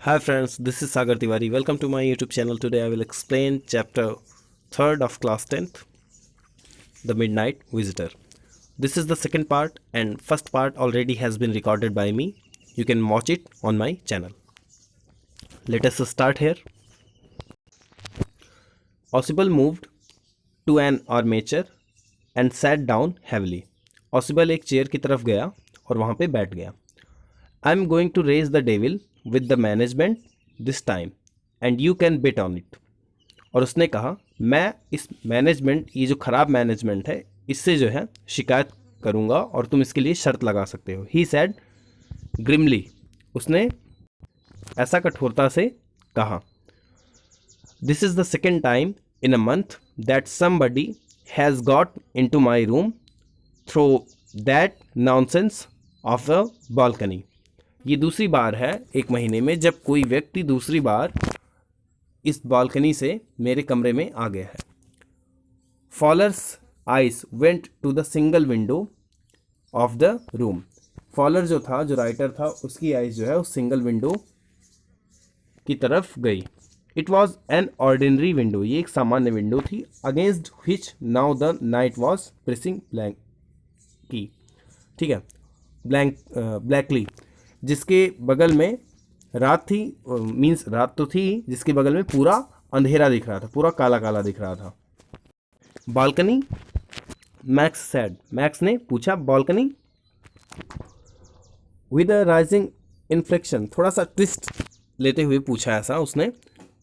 Hi friends, this is Sagar Tiwari. Welcome to my YouTube channel. Today I will explain chapter 3rd of class 10th, The Midnight Visitor. This is the second part and first part already has been recorded by me. You can watch it on my channel. Let us start here. Osibal moved to an armature and sat down heavily. Osibal एक chair की तरफ गया और वहाँ पे बैठ गया. I am going to raise the devil with the management this time and you can bet on it. और उसने कहा मैं इस मैनेजमेंट, ये जो ख़राब मैनेजमेंट है, इससे जो है शिकायत करूँगा और तुम इसके लिए शर्त लगा सकते हो. ही सैड ग्रिमली, उसने ऐसा कठोरता से कहा. This is the second time in a month that somebody has got into my room through that nonsense of a balcony. ये दूसरी बार है एक महीने में जब कोई व्यक्ति दूसरी बार इस बालकनी से मेरे कमरे में आ गया है. Fowler's eyes went to the single window of the room. Fowler जो था, जो राइटर था, उसकी आइज जो है उस सिंगल विंडो की तरफ गई. It was an ordinary window, ये एक सामान्य विंडो थी. Against which now the night was pressing blank की, ठीक है, ब्लैकली, जिसके बगल में रात थी, मीन्स रात तो थी, जिसके बगल में पूरा अंधेरा दिख रहा था, पूरा काला काला दिख रहा था. बालकनी, मैक्स सैड, मैक्स ने पूछा balcony. With a rising inflection, थोड़ा सा ट्विस्ट लेते हुए पूछा ऐसा उसने.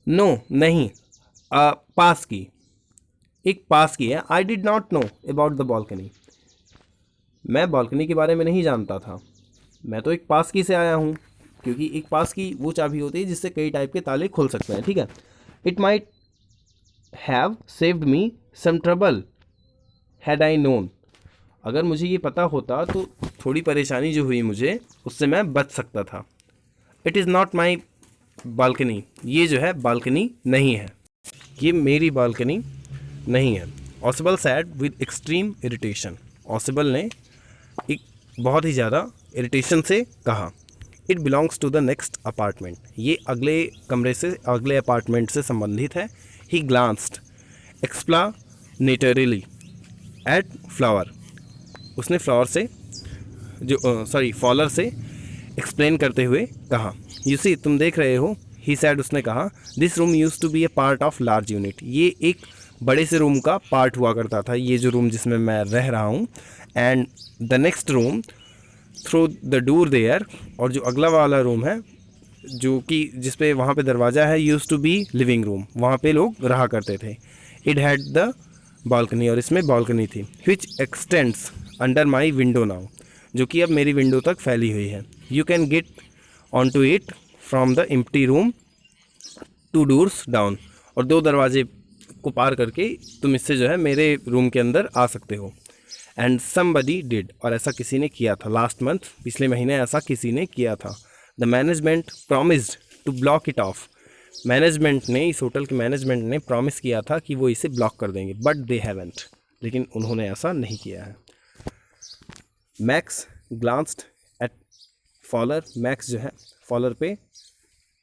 नो नहीं, पास की, एक पास की है. I did not know about the balcony, मैं बालकनी के बारे में नहीं जानता था, मैं तो एक पास की से आया हूँ, क्योंकि एक पास की वो चाबी होती है जिससे कई टाइप के ताले खुल सकते हैं, ठीक है. It might have saved me some trouble had I known, अगर मुझे ये पता होता तो थोड़ी परेशानी जो हुई मुझे, उससे मैं बच सकता था. It is not my balcony, ये जो है बालकनी नहीं है, ये मेरी बालकनी नहीं है. Ausable said with extreme irritation, Ausable ने एक बहुत ही ज़्यादा इरिटेशन से कहा. It belongs to the next apartment, ये अगले कमरे से, अगले अपार्टमेंट से संबंधित है. He glanced explanatorily at Fowler, उसने फ्लावर से फॉलर से एक्सप्लेन करते हुए कहा. यू सी, तुम देख रहे हो. ही सैड, उसने कहा. This room used to be a part of large unit, ये एक बड़े से रूम का पार्ट हुआ करता था, ये जो रूम जिसमें मैं रह रहा हूँ. And the next room through the door there, और जो अगला वाला रूम है जो कि जिस पे वहाँ पे दरवाज़ा है, used to be living room, वहाँ पे लोग रहा करते थे. इट हैड द बालकनी, और इसमें बालकनी थी. Which extends under my window now, जो कि अब मेरी विंडो तक फैली हुई है. You can get on to it from the empty room two doors down, और दो दरवाजे को पार करके तुम इससे जो है मेरे रूम के अंदर आ सकते हो. एंड समबडी डिड, और ऐसा किसी ने किया था. लास्ट मंथ, पिछले महीने ऐसा किसी ने किया था. The management promised to block it off, management ने, इस होटल के मैनेजमेंट ने प्रॉमिस किया था कि वो इसे ब्लॉक कर देंगे, बट दे हैवेंट, लेकिन उन्होंने ऐसा नहीं किया है. Max glanced eight faller, max जो है फॉलर पे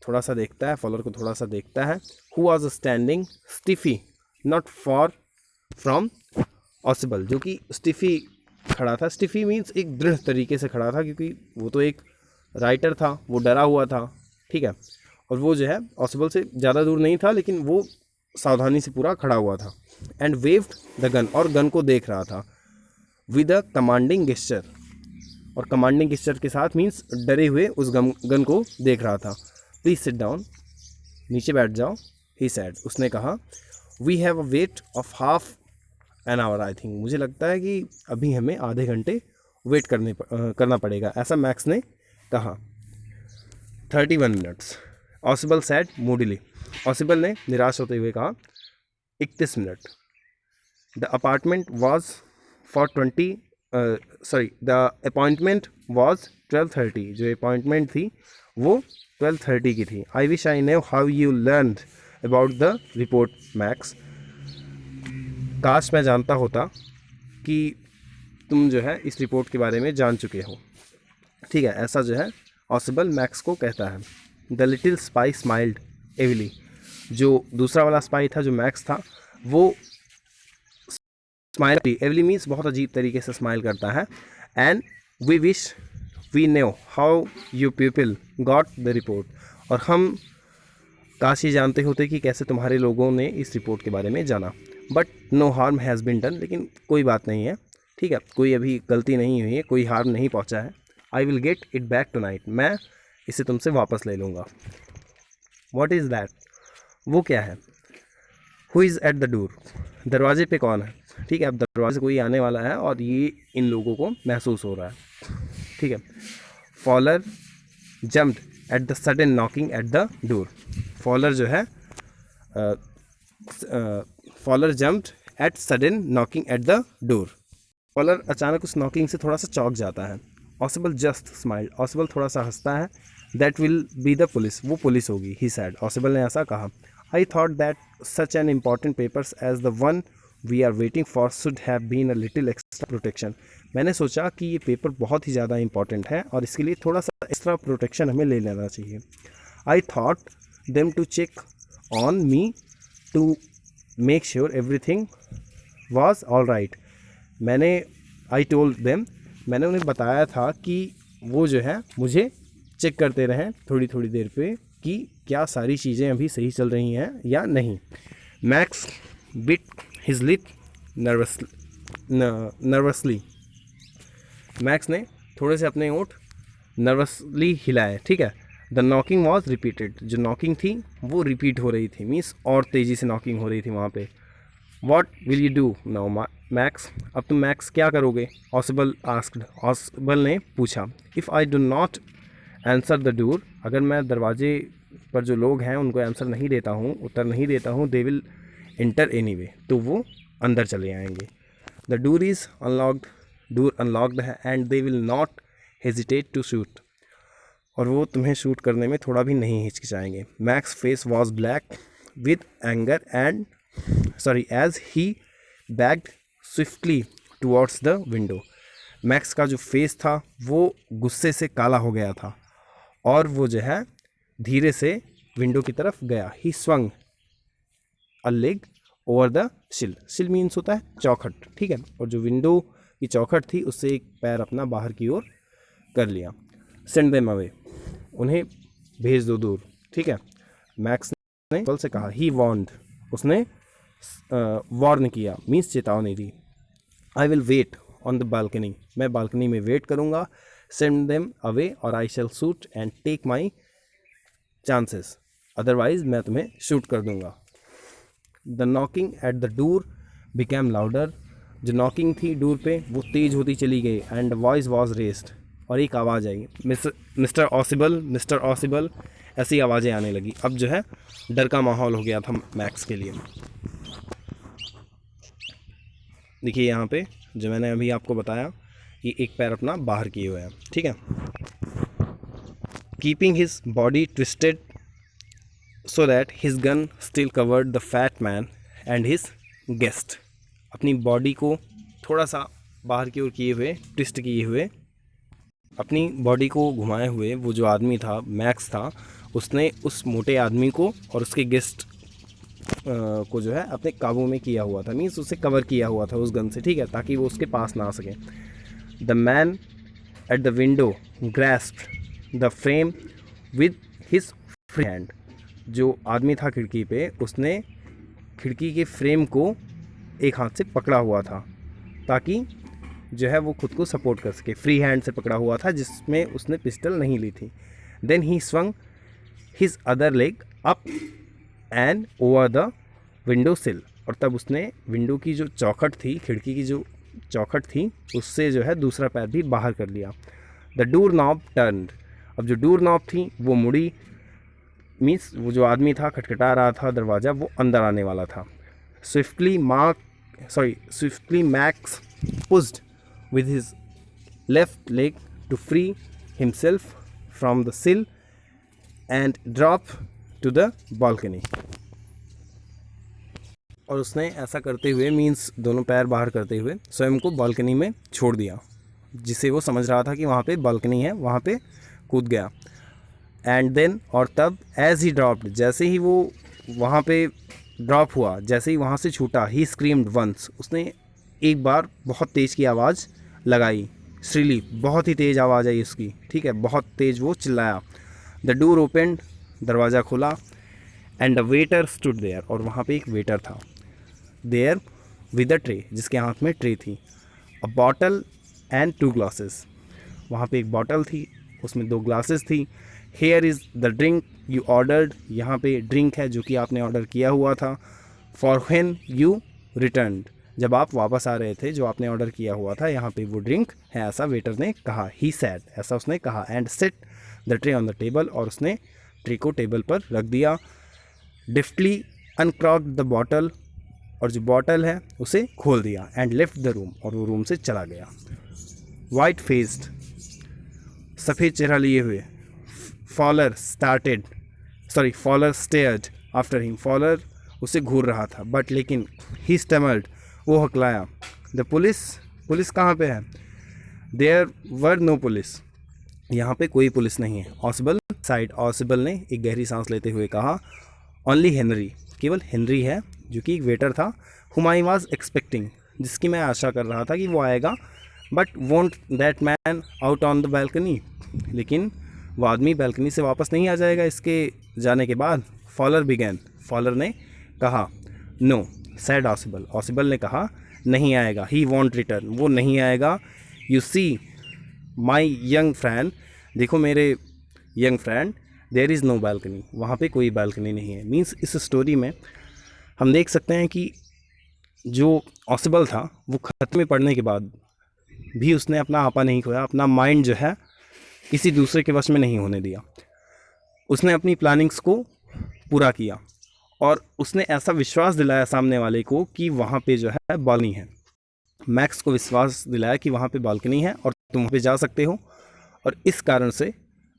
थोड़ा सा देखता है, फॉलर को थोड़ा सा देखता है. Who was standing stiffy not for from ऑसिबल, जो कि स्टिफी खड़ा था. स्टिफी मीन्स एक दृढ़ तरीके से खड़ा था, क्योंकि वो तो एक राइटर था, वो डरा हुआ था, ठीक है. और वो जो है ऑसिबल से ज़्यादा दूर नहीं था, लेकिन वो सावधानी से पूरा खड़ा हुआ था. एंड वेव्ड द गन, और गन को देख रहा था. विद अ कमांडिंग गेस्चर, और कमांडिंग गेस्चर के साथ मीन्स डरे हुए उस गन को देख रहा था. प्लीज़ सिट डाउन, नीचे बैठ जाओ. ही सैड, उसने कहा. We have a wait of half an hour, I think, मुझे लगता है कि अभी हमें आधे घंटे वेट करना पड़ेगा, ऐसा मैक्स ने कहा. 31 मिनट्स, ऑसिबल सैड मूडीली, ऑसिबल ने निराश होते हुए कहा. 31 minute. The apartment was for the appointment was 12:30, जो अपॉइंटमेंट थी वो 12:30 की थी. I wish I know how you learn about the report max, काश मैं जानता होता कि तुम जो है इस रिपोर्ट के बारे में जान चुके हो, ठीक है. ऐसा जो है ऑसिबल मैक्स को कहता है. The little spy smiled evilly. जो दूसरा वाला स्पाई था, जो मैक्स था, वो स्माइल एवली मीन्स बहुत अजीब तरीके से स्माइल करता है। And we wish we know how you people got the report, और हम काश ये जानते होते कि कैसे तुम्हारे लोगों ने इस रिपोर्ट के बारे में जाना। But no harm has been done, लेकिन कोई बात नहीं है, ठीक है, कोई अभी गलती नहीं हुई है, कोई हार्म नहीं पहुंचा है। I will get it back tonight, मैं इसे तुमसे वापस ले लूँगा। वॉट इज़ दैट, वो क्या है। Who is eight the door, दरवाजे पे कौन है, ठीक है, अब दरवाजे से कोई आने वाला है और ये इन लोगों को महसूस हो रहा है, ठीक है। Fowler jumped at the sudden knocking at the door, Fowler जो है Fowler jumped at sudden knocking at the door, Fowler अचानक उस नॉकिंग से थोड़ा सा चौंक जाता है। ऑसिबल जस्ट स्माइल, ऑसिबल थोड़ा सा हंसता है। That will be the police, वो पुलिस होगी, ही सैड, ऑसिबल ने ऐसा कहा। I thought that such an important papers as the one we are waiting for should have been a little extra protection, मैंने सोचा कि ये पेपर बहुत ही ज़्यादा इंपॉर्टेंट है और इसके लिए थोड़ा सा एक्स्ट्रा प्रोटेक्शन हमें ले लेना चाहिए। I thought them to check on me to make sure everything was all right, I told them, मैंने उन्हें बताया था कि वो जो है मुझे चेक करते रहें थोड़ी थोड़ी देर पे कि क्या सारी चीज़ें अभी सही चल रही हैं या नहीं। Max bit his lip nervously, max ने थोड़े से अपने ओंठ नर्वसली हिलाए, ठीक है। द नॉकिंग वॉज रिपीटेड, जो नॉकिंग थी वो रिपीट हो रही थी, मीन्स और तेज़ी से नॉकिंग हो रही थी वहाँ पे। What will you do now max, अब तुम मैक्स क्या करोगे, ऑसिबल आस्क्ड, ऑसिबल ने पूछा। If I do not answer the door, अगर मैं दरवाजे पर जो लोग हैं उनको आंसर नहीं देता हूँ, उत्तर नहीं देता हूँ, दे विल इंटर एनीवे, तो वो अंदर चले आएंगे। The door is unlocked, door unlocked है, and they will not hesitate to shoot, और वो तुम्हें शूट करने में थोड़ा भी नहीं हिचकिचाएंगे। Max face was black with anger and as he backed swiftly towards the window, Max का जो फेस था वो गुस्से से काला हो गया था और वो जो है धीरे से विंडो की तरफ गया। ही swung a leg over the सिल, सिल मीन्स होता है चौखट, ठीक है, और जो विंडो की चौखट थी उससे एक पैर अपना बाहर की ओर कर लिया। सेंड देम अवे, उन्हें भेज दो दूर, ठीक है, मैक्स ने बल से कहा। ही वॉर्नड, उसने वार्न किया, मीन्स चेतावनी दी। I will wait on the balcony, मैं बालकनी में वेट करूँगा। सेंड देम अवे और I shall shoot and take my chances, otherwise मैं तुम्हें शूट कर दूंगा। The knocking at the door became louder, जो नॉकिंग थी डोर पे वो तेज़ होती चली गई। एंड वॉइस वॉज रेस्ड, और एक आवाज़ आई, मिस्टर ऑसिबल, मिस्टर ऑसिबल, ऐसी आवाज़ें आने लगी। अब जो है डर का माहौल हो गया था मैक्स के लिए। देखिए यहाँ पे जो मैंने अभी आपको बताया कि एक पैर अपना बाहर किए हुए हैं, ठीक है। Keeping his body twisted so that his gun still covered the fat man and his guest, अपनी बॉडी को थोड़ा सा बाहर की ओर किए हुए, ट्विस्ट किए हुए, अपनी बॉडी को घुमाए हुए, वो जो आदमी था मैक्स था, उसने उस मोटे आदमी को और उसके गेस्ट को जो है अपने काबू में किया हुआ था, मीन्स उसे कवर किया हुआ था उस गन से, ठीक है, ताकि वो उसके पास ना आ सके। The man at the window grasped the frame with his free hand, जो आदमी था खिड़की पे उसने खिड़की के फ्रेम को एक हाथ से पकड़ा हुआ था ताकि जो है वो खुद को सपोर्ट कर सके, फ्री हैंड से पकड़ा हुआ था जिसमें उसने पिस्टल नहीं ली थी। Then he swung his other leg up and over the window sill, और तब उसने विंडो की जो चौखट थी, खिड़की की जो चौखट थी, उससे जो है दूसरा पैर भी बाहर कर लिया। द डोर नॉब टर्न्ड, अब जो डोर नॉब थी वो मुड़ी, मीन्स वो जो आदमी था खटखटा रहा था दरवाज़ा, वो अंदर आने वाला था। Swiftly max pushed with his left leg to free himself from the sill and drop to the balcony, और उसने ऐसा करते हुए, मीन्स दोनों पैर बाहर करते हुए, स्वयं को बालकनी में छोड़ दिया, जिसे वो समझ रहा था कि वहाँ पे बालकनी है, वहाँ पे कूद गया। एंड देन, और तब, एज ही ड्रॉप्ड, जैसे ही वो वहाँ पे ड्रॉप हुआ, जैसे ही वहाँ से छूटा, ही स्क्रीम्ड वंस, उसने एक बार बहुत तेज़ की आवाज़ लगाई, श्रीली, बहुत ही तेज़ आवाज़ आई उसकी, ठीक है, बहुत तेज़ वो चिल्लाया। द डोर ओपेंड, दरवाज़ा खुला, and the waiter stood there, और वहाँ पे एक वेटर था, देयर विद अ ट्रे, जिसके हाथ में ट्रे थी, अ बॉटल एंड 2 ग्लासेस, वहाँ पे एक बॉटल थी, उसमें 2 ग्लासेस थी। Here is the drink you ordered, यहाँ पे ड्रिंक है जो कि आपने ऑर्डर किया हुआ था। फॉर व्हेन यू रिटर्नड, जब आप वापस आ रहे थे, जो आपने ऑर्डर किया हुआ था, यहाँ पे वो ड्रिंक है, ऐसा वेटर ने कहा। ही सैड, ऐसा उसने कहा। And set the tray on the table, और उसने ट्रे को टेबल पर रख दिया। डिफ्टली अनक्रॉक्ड द बॉटल, और जो बॉटल है उसे खोल दिया। एंड लेफ्ट द रूम, और वो रूम से चला गया। वाइट फेस्ड, सफ़ेद चेहरा लिए हुए, Fowler stared after him, Fowler उसे घूर रहा था, बट लेकिन ही स्टमर्ड, वो हकलाया। द पुलिस कहाँ पे है? देयर वर नो पुलिस, यहाँ पे कोई पुलिस नहीं है। ऑसिबल साइड, ऑसिबल ने एक गहरी सांस लेते हुए कहा, ओनली हेनरी, केवल हेनरी है, जो कि एक वेटर था, हुम आई वॉज एक्सपेक्टिंग, जिसकी मैं आशा कर रहा था कि वो आएगा, but won't that man out on the balcony, लेकिन वो आदमी बैल्कनी से वापस नहीं आ जाएगा इसके जाने के बाद। फॉलर बिगैन, फॉलर ने कहा। नो, सैड ऑसिबल, ऑसिबल ने कहा नहीं आएगा। ही वॉन्ट रिटर्न, वो नहीं आएगा। You see my young friend, देखो मेरे young friend, there is no balcony, वहाँ पे कोई बैल्कनी नहीं है। मीन्स इस स्टोरी में हम देख सकते हैं कि जो ऑसिबल था वो खत में पढ़ने के बाद भी उसने अपना आपा नहीं खोया, अपना माइंड जो है किसी दूसरे के वश में नहीं होने दिया। उसने अपनी प्लानिंग्स को पूरा किया, और उसने ऐसा विश्वास दिलाया सामने वाले को कि वहाँ पे जो है बालकनी है। मैक्स को विश्वास दिलाया कि वहाँ पे बालकनी है और तुम वहाँ पे जा सकते हो, और इस कारण से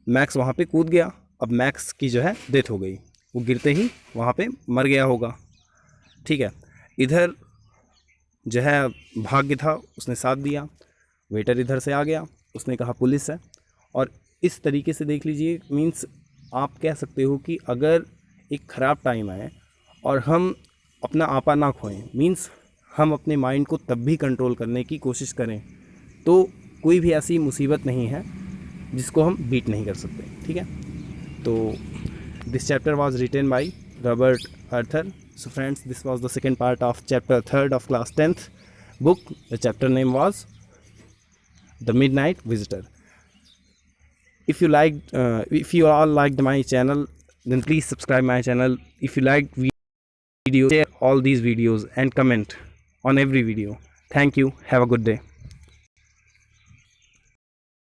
मैक्स वहाँ पे कूद गया। अब मैक्स की जो है डेथ हो गई, वो गिरते ही वहाँ पे मर गया होगा, ठीक है। इधर जो है भाग्य था, उसने साथ दिया, वेटर इधर से आ गया, उसने कहा पुलिस है, और इस तरीके से देख लीजिए। मीन्स आप कह सकते हो कि अगर एक ख़राब टाइम आए और हम अपना आपा ना खोएं, मीन्स हम अपने माइंड को तब भी कंट्रोल करने की कोशिश करें, तो कोई भी ऐसी मुसीबत नहीं है जिसको हम बीट नहीं कर सकते, ठीक है। तो this chapter was written by Robert Arthur. So friends, this was the second part of chapter 3rd of class 10th book. The chapter name was The Midnight Visitor. If you all liked my channel, then please subscribe my channel. If you liked video, share all these videos and comment on every video. Thank you. Have a good day.